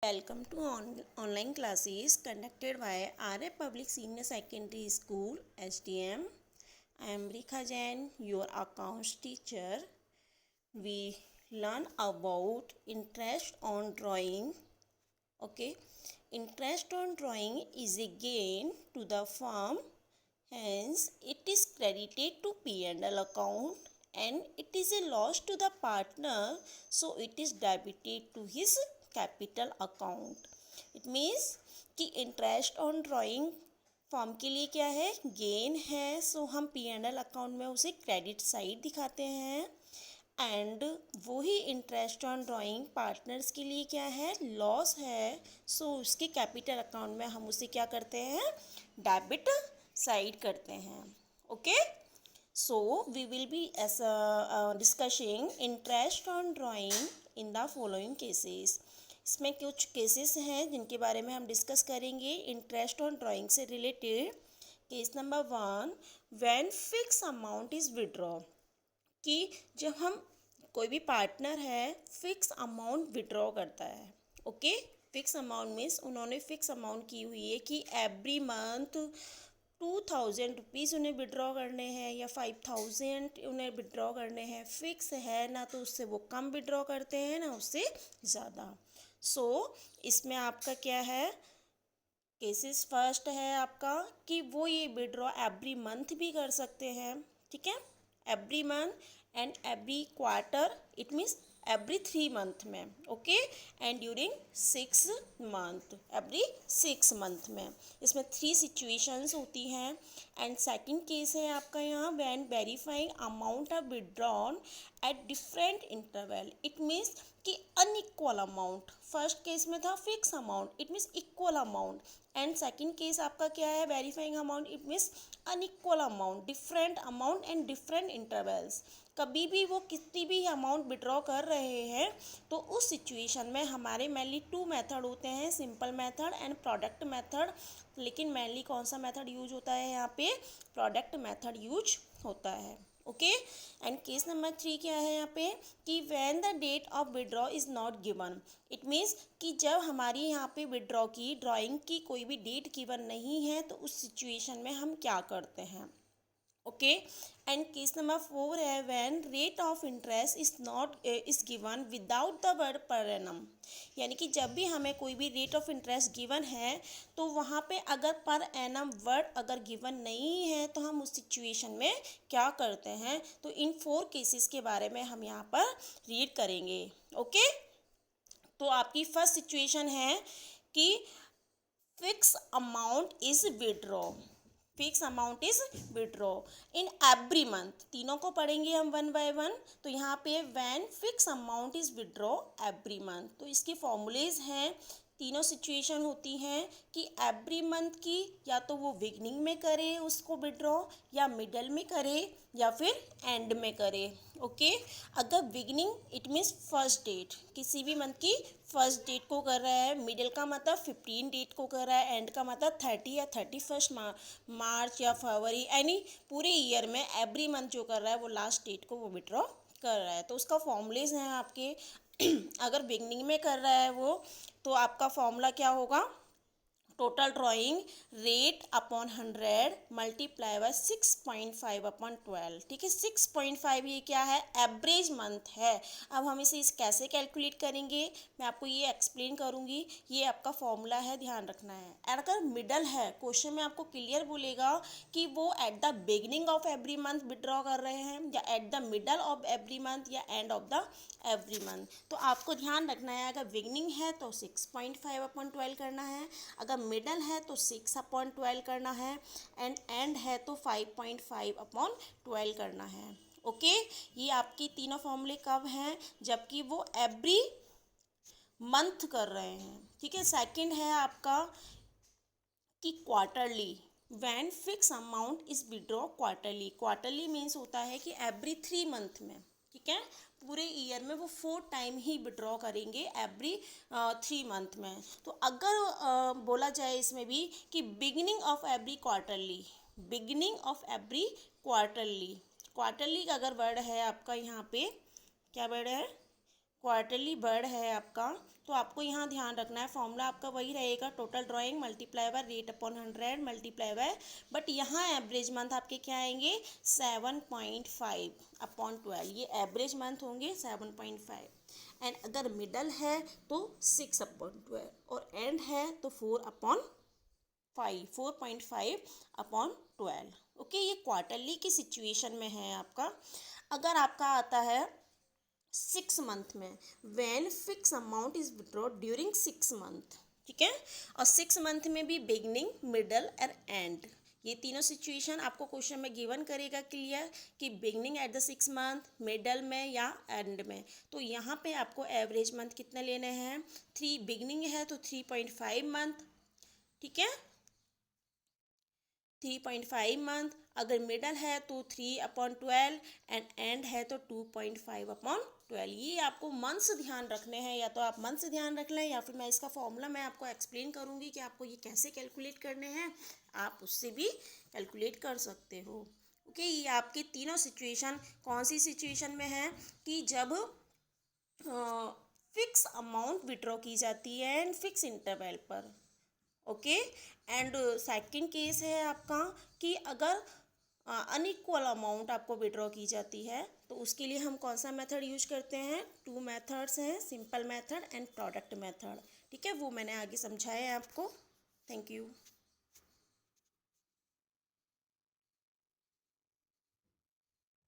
Welcome to online classes conducted by RA Public Senior Secondary School SDM. I am Rekha Jain, your accounts teacher. We learn about interest on drawing. Okay, interest on drawing is a gain to the firm, hence it is credited to P&L account, and it is a loss to the partner, so it is debited to his capital account. It means कि interest on drawing form के लिए क्या है, gain है, सो हम P&L account में उसे credit side दिखाते हैं. एंड वही इंटरेस्ट ऑन ड्राइंग पार्टनर्स के लिए क्या है, लॉस है, सो उसके कैपिटल अकाउंट में हम उसे क्या करते हैं, डेबिट साइड करते हैं. Okay, so we will be discussing interest on drawing in the following cases. इसमें कुछ केसेस हैं जिनके बारे में हम डिस्कस करेंगे इंटरेस्ट ऑन ड्राइंग से related. Case number 1, when fix amount is withdraw. कि जब हम कोई भी पार्टनर है फिक्स अमाउंट विड्रॉ करता है. ओके, फिक्स अमाउंट मीन्स उन्होंने फिक्स अमाउंट की हुई है कि एवरी मंथ 2000 रुपीज़ उन्हें विड्रॉ करने हैं या 5000 उन्हें विड्रॉ करने हैं. फिक्स है ना, तो उससे वो कम विड्रॉ करते हैं ना उससे ज़्यादा. सो इसमें आपका क्या है, केसेस फर्स्ट है आपका कि वो ये विड्रॉ एवरी मंथ भी कर सकते हैं. ठीक है, every month and every quarter, it means every 3 month में. Okay, and during 6 month, every 6 month में. इसमें 3 सिचुएशंस होती हैं. एंड सेकंड केस है आपका यहाँ when verifying amount of withdrawn at different interval. It means कि अनइक्वल अमाउंट. फर्स्ट केस में था fix amount, it means equal amount. And second case आपका क्या है, verifying amount, it means unequal amount, different amount and different intervals. कभी भी वो कितनी भी अमाउंट विड्रॉ कर रहे हैं तो उस सिचुएशन में हमारे मेनली 2 मेथड होते हैं, simple method and product method. लेकिन मेनली कौन सा मेथड यूज होता है यहाँ पे, प्रोडक्ट मेथड यूज होता है. ओके, एंड केस नंबर 3 क्या है यहाँ पे कि when the date of withdraw is not given. It means कि जब हमारी यहाँ पे विड्रॉ की ड्राइंग की कोई भी डेट गिवन नहीं है तो उस सिचुएशन में हम क्या करते हैं. ओके, एंड केस नंबर 4 है when rate of interest is given without the word per annum. यानी कि जब भी हमें कोई भी रेट ऑफ इंटरेस्ट गिवन है तो वहाँ पे अगर पर एनम वर्ड अगर गिवन नहीं है तो हम उस सिचुएशन में क्या करते हैं. तो इन 4 केसेस के बारे में हम यहाँ पर रीड करेंगे. ओके, तो आपकी फर्स्ट सिचुएशन है कि fix amount is withdraw. Fix amount is withdraw in every month. तीनों को पढ़ेंगे हम 1 बाय 1. तो यहाँ पे when fix amount is withdraw every month, तो इसके फॉर्मूलेज हैं. तीनों सिचुएशन होती हैं कि एवरी मंथ की या तो वो बिगनिंग में करे उसको विड्रॉ, या मिडल में करे, या फिर एंड में करे. ओके, अगर beginning it means first date, किसी भी मंथ की फर्स्ट डेट को कर रहा है, मिडिल का मतलब 15 डेट को कर रहा है, एंड का मतलब 30 या 31 मार्च या फरवरी, यानी पूरे ईयर में एवरी मंथ जो कर रहा है वो लास्ट डेट को वो विड्रॉ कर रहा है. तो उसका फॉर्मूलेज हैं आपके. अगर बिगनिंग में कर रहा है वो तो आपका फॉर्मूला क्या होगा, total drawing rate upon 100 multiply by 6.5 upon 12. ठीक है, 6.5 ये क्या है, एवरेज मंथ है. अब हम इसे कैसे कैलकुलेट करेंगे मैं आपको ये एक्सप्लेन करूँगी. ये आपका फॉर्मूला है, ध्यान रखना है. और अगर मिडल है, क्वेश्चन में आपको क्लियर बोलेगा कि वो at the beginning of every month withdraw कर रहे हैं या at the middle of every month या end of the every month. तो आपको ध्यान रखना है, अगर बिगनिंग है तो 6.5 अपॉन 12 करना है, अगर मिडल है तो 6 अपॉन 12 करना है, एंड एंड है तो 5.5 अपॉन 12 करना है. ओके, ये आपकी तीनों फॉर्मूले कब हैं, जबकि वो एवरी मंथ कर रहे हैं. ठीक है, सेकंड है आपका कि quarterly, when fix amount is withdraw quarterly. Quarterly means होता है कि एवरी 3 मंथ में. ठीक है, पूरे ईयर में वो 4 टाइम ही विड्रॉ करेंगे एवरी 3 मंथ में. तो अगर बोला जाए इसमें भी कि beginning of every quarterly, beginning of every quarterly, quarterly का अगर वर्ड है आपका यहाँ पे क्या वर्ड है, क्वार्टरली वर्ड है आपका तो आपको यहाँ ध्यान रखना है, फॉर्मूला आपका वही रहेगा, total drawing multiply by rate upon 100 multiply by, but यहाँ एवरेज मंथ आपके क्या आएंगे 7.5 अपॉन 12, ये एवरेज मंथ होंगे 7.5, एंड अगर मिडल है तो 6 अपॉन 12 और एंड है तो 4.5 अपॉन 12। ओके, ये क्वार्टरली की सिचुएशन में है आपका। अगर आपका आता है 6 मंथ में, when fix amount is withdraw during 6 month, ठीक है, और 6 मंथ में भी बिगनिंग मिडल और एंड, ये तीनों सिचुएशन आपको क्वेश्चन में गिवन करेगा क्लियर कि beginning at the 6 month, middle में या एंड में। तो यहाँ पे आपको एवरेज मंथ कितने लेने हैं 3, बिगनिंग है तो 3.5 मंथ, ठीक है, 3.5 मंथ, अगर मिडल है तो 3/12 एंड एंड है तो 2.5/12। ये आपको मंथ्स ध्यान रखने हैं, या तो आप मंथ्स ध्यान रख लें या फिर मैं इसका फॉर्मूला मैं आपको एक्सप्लेन करूँगी कि आपको ये कैसे कैलकुलेट करने हैं, आप उससे भी कैलकुलेट कर सकते हो। ओके, ये आपके तीनों सिचुएशन कौन सी सिचुएशन में है कि जब फिक्स अमाउंट विड्रॉ की जाती है एंड फिक्स इंटरवल पर। ओके, एंड सेकंड केस है आपका कि अगर अनइक्वल अमाउंट आपको विड्रॉ की जाती है, तो उसके लिए हम कौन सा मेथड यूज करते हैं, 2 मेथड्स हैं, simple method and product method, ठीक है, वो मैंने आगे समझाया है आपको। Thank you.